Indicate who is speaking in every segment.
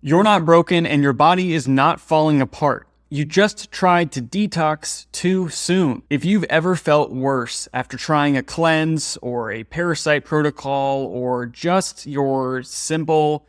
Speaker 1: You're not broken and your body is not falling apart. You just tried to detox too soon. If you've ever felt worse after trying a cleanse or a parasite protocol or just your simple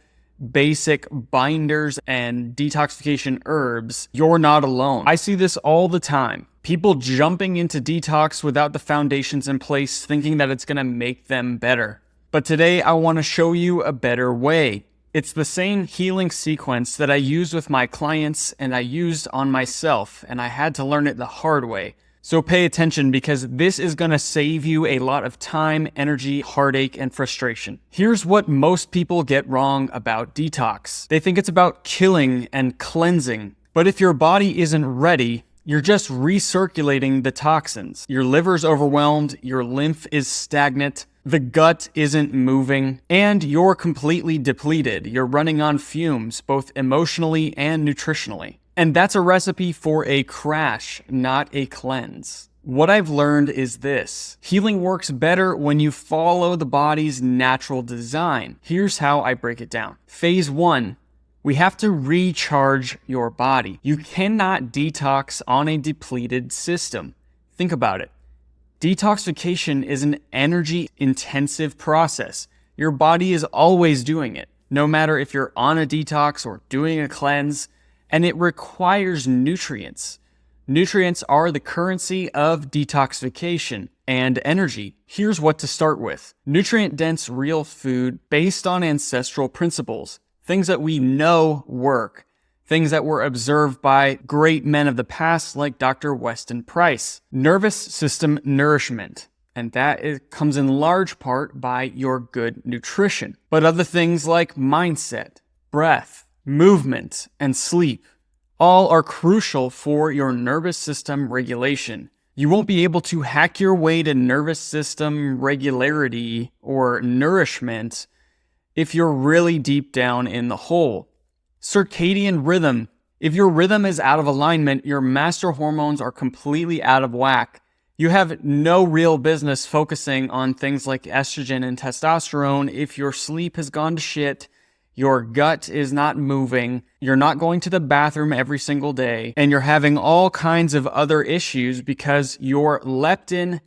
Speaker 1: basic binders and detoxification herbs, you're not alone. I see this all the time. People jumping into detox without the foundations in place, thinking that it's going to make them better. But today I want to show you a better way. It's the same healing sequence that I used with my clients and I used on myself, and I had to learn it the hard way. So pay attention because this is going to save you a lot of time, energy, heartache, and frustration. Here's what most people get wrong about detox. They think it's about killing and cleansing, but if your body isn't ready, you're just recirculating the toxins. Your liver's overwhelmed, your lymph is stagnant, the gut isn't moving, and you're completely depleted. You're running on fumes, both emotionally and nutritionally. And that's a recipe for a crash, not a cleanse. What I've learned is this: healing works better when you follow the body's natural design. Here's how I break it down. Phase 1. We have to recharge your body. You cannot detox on a depleted system. Think about it. Detoxification is an energy-intensive process. Your body is always doing it, no matter if you're on a detox or doing a cleanse, and it requires nutrients. Nutrients are the currency of detoxification and energy. Here's what to start with. Nutrient-dense real food based on ancestral principles. Things that we know work. Things that were observed by great men of the past like Dr. Weston Price. Nervous system nourishment. And that comes in large part by your good nutrition. But other things like mindset, breath, movement, and sleep all are crucial for your nervous system regulation. You won't be able to hack your way to nervous system regularity or nourishment if you're really deep down in the hole. Circadian rhythm. If your rhythm is out of alignment, your master hormones are completely out of whack. You have no real business focusing on things like estrogen and testosterone if your sleep has gone to shit, your gut is not moving, you're not going to the bathroom every single day, and you're having all kinds of other issues because your leptin,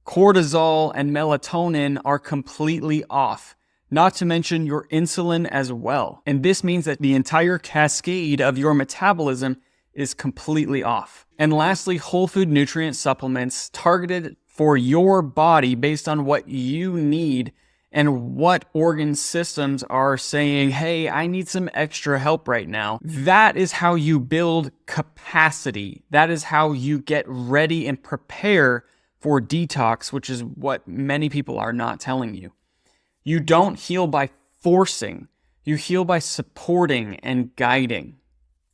Speaker 1: cortisol, and melatonin are completely off. Not to mention your insulin as well. And this means that the entire cascade of your metabolism is completely off. And lastly, whole food nutrient supplements targeted for your body based on what you need and what organ systems are saying, hey, I need some extra help right now. That is how you build capacity. That is how you get ready and prepare for detox, which is what many people are not telling you. You don't heal by forcing. You heal by supporting and guiding.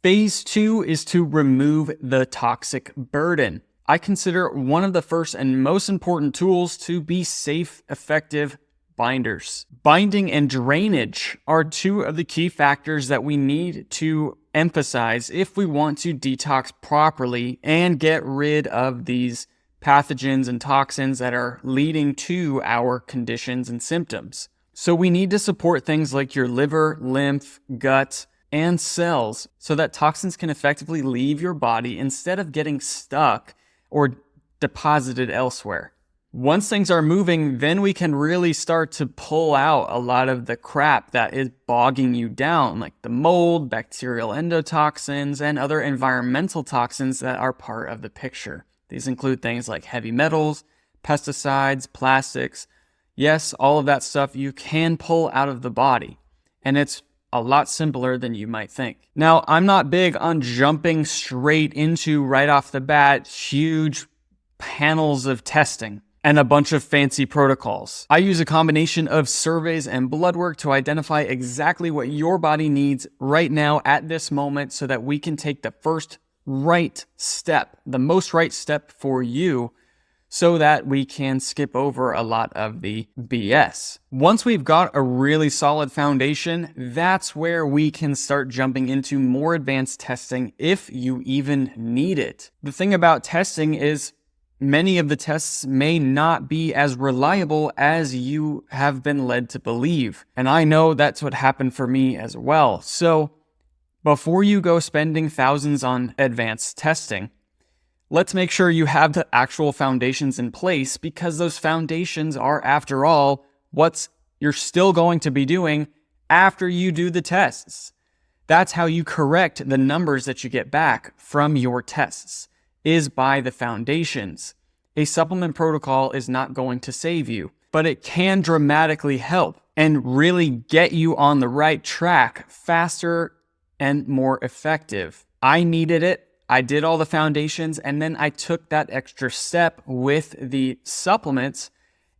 Speaker 1: Phase 2 is to remove the toxic burden. I consider one of the first and most important tools to be safe, effective binders. Binding and drainage are two of the key factors that we need to emphasize if we want to detox properly and get rid of these pathogens and toxins that are leading to our conditions and symptoms. So we need to support things like your liver, lymph, gut, and cells so that toxins can effectively leave your body instead of getting stuck or deposited elsewhere. Once things are moving, then we can really start to pull out a lot of the crap that is bogging you down, like the mold, bacterial endotoxins, and other environmental toxins that are part of the picture. These include things like heavy metals, pesticides, plastics. Yes, all of that stuff you can pull out of the body, and it's a lot simpler than you might think. Now, I'm not big on jumping straight into, right off the bat, huge panels of testing and a bunch of fancy protocols. I use a combination of surveys and blood work to identify exactly what your body needs right now at this moment so that we can take the first right step, the most right step for you, so that we can skip over a lot of the BS. Once we've got a really solid foundation, that's where we can start jumping into more advanced testing if you even need it. The thing about testing is many of the tests may not be as reliable as you have been led to believe. And I know that's what happened for me as well. So Before you go spending thousands on advanced testing, let's make sure you have the actual foundations in place, because those foundations are, after all, what you're still going to be doing after you do the tests. That's how you correct the numbers that you get back from your tests, is by the foundations. A supplement protocol is not going to save you, but it can dramatically help and really get you on the right track faster and more effective. I needed it. I did all the foundations, and then I took that extra step with the supplements,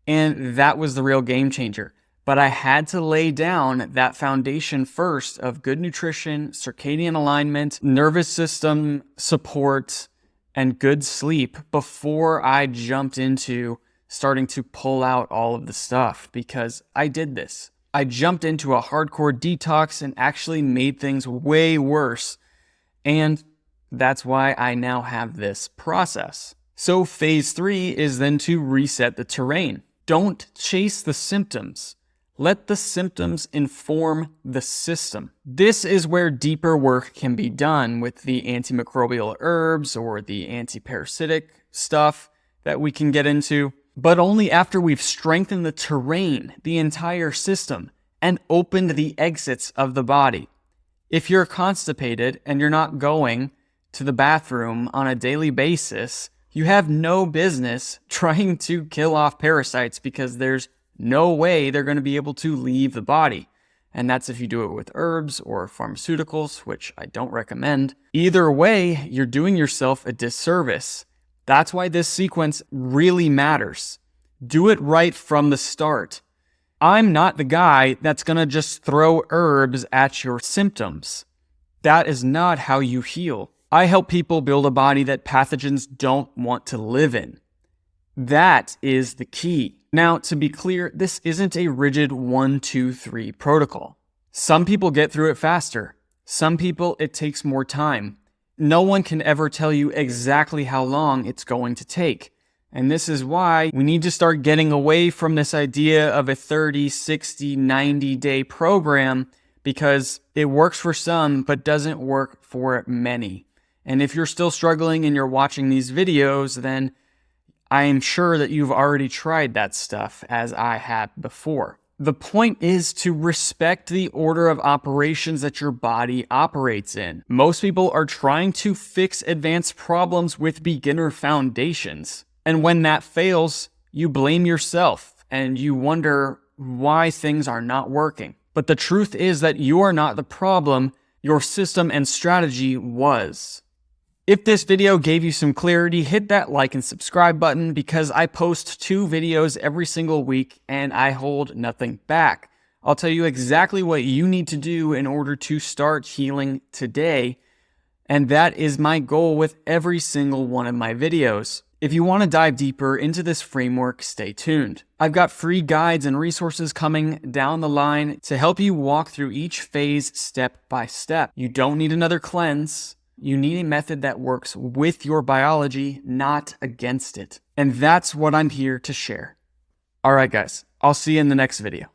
Speaker 1: and that was the real game changer. But I had to lay down that foundation first of good nutrition, circadian alignment, nervous system support, and good sleep before I jumped into starting to pull out all of the stuff, because I did this. I jumped into a hardcore detox and actually made things way worse. And that's why I now have this process. So phase 3 is then to reset the terrain. Don't chase the symptoms. Let the symptoms inform the system. This is where deeper work can be done with the antimicrobial herbs or the antiparasitic stuff that we can get into, but only after we've strengthened the terrain, the entire system, and opened the exits of the body. If you're constipated and you're not going to the bathroom on a daily basis, you have no business trying to kill off parasites, because there's no way they're going to be able to leave the body. And that's if you do it with herbs or pharmaceuticals, which I don't recommend. Either way, you're doing yourself a disservice. That's why this sequence really matters. Do it right from the start. I'm not the guy that's going to just throw herbs at your symptoms. That is not how you heal. I help people build a body that pathogens don't want to live in. That is the key. Now, to be clear, this isn't a rigid 1, 2, 3 protocol. Some people get through it faster. Some people, it takes more time. No one can ever tell you exactly how long it's going to take. And this is why we need to start getting away from this idea of a 30, 60, 90-day program, because it works for some, but doesn't work for many. And if you're still struggling and you're watching these videos, then I am sure that you've already tried that stuff, as I have before. The point is to respect the order of operations that your body operates in. Most people are trying to fix advanced problems with beginner foundations. And when that fails, you blame yourself and you wonder why things are not working. But the truth is that you are not the problem. Your system and strategy was. If this video gave you some clarity, hit that like and subscribe button, because I post 2 videos every single week and I hold nothing back. I'll tell you exactly what you need to do in order to start healing today. And that is my goal with every single one of my videos. If you want to dive deeper into this framework, stay tuned. I've got free guides and resources coming down the line to help you walk through each phase step by step. You don't need another cleanse. You need a method that works with your biology, not against it. And that's what I'm here to share. All right, guys, I'll see you in the next video.